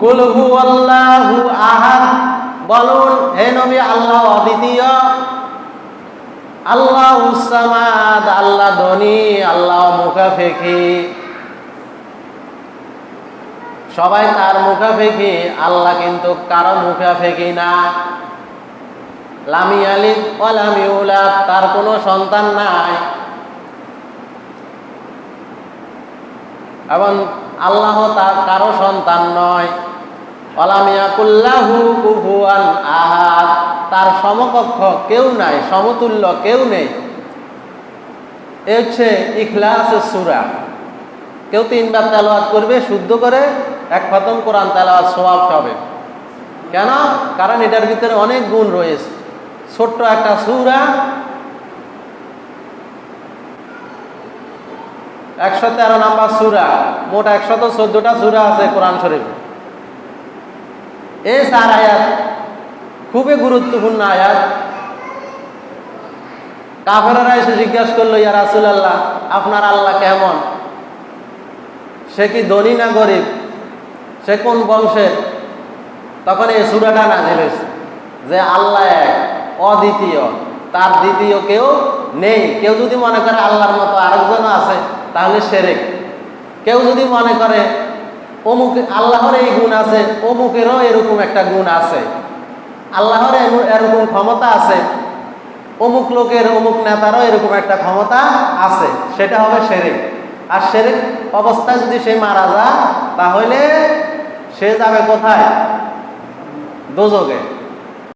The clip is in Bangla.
কুল হুয়াল্লাহু আহাদ, বলুন হে নবী আল্লাহ অদ্বিতীয়, আল্লাহুস সামাদ, আল্লাহ ধনী, আল্লাহ মুখাপেক্ষী। সবাই তার মুখাপেক্ষী, আল্লাহ কিন্তু কারো মুখাপেক্ষী না। লাম ইয়ালিদ ওয়া লাম ইউলাদ, তার কোনো সন্তান নাই। এবং আল্লাহ তার কারো সন্তান নয়। ওয়া লাম ইয়াকুল লাহু কুফুয়ান আহাদ, তার সমকক্ষ কেউ নাই, সমতুল্য কেউ নেই। এ হচ্ছে ইখলাসের সূরা। কেউ 3 বার তেলাওয়াত করবে শুদ্ধ করে, 1 খতম কোরআন তেলাওয়াত সওয়াব পাবে। কেন? কারণ এটার ভিতরে অনেক গুণ রয়েছে। ছোট্ট একটা সূরা, 113 নম্বর সূরা, মোট 114টা সূরা আছে কোরআন শরীফে। এই 4 আয়াত খুবই গুরুত্বপূর্ণ আয়াত। কাফেররা এসে জিজ্ঞাসা করলো, ইয়া রাসূলুল্লাহ, আপনার আল্লাহ কেমন? সে কি ধনী না গরিব? সে কোন বংশের? তখন এই সূরাটা নাযিল হয়েছে যে আল্লাহ এক, অদ্বিতীয়, তার দ্বিতীয় কেউ নেই। কেউ যদি মনে করে আল্লাহর মতো আরেকজন আছে, তাহলে শিরক। কেউ যদি মনে করে অমুক আল্লাহর এই গুণ আছে, অমুকেরও এরকম একটা গুণ আছে, আল্লাহর এরকম ক্ষমতা আছে, অমুক লোকের অমুক নেতারও এরকম একটা ক্ষমতা আছে, সেটা হবে শিরক। আর শিরক অবস্থায় যদি সে মারা যায়, তাহলে সে যাবে কোথায়? দোজখে।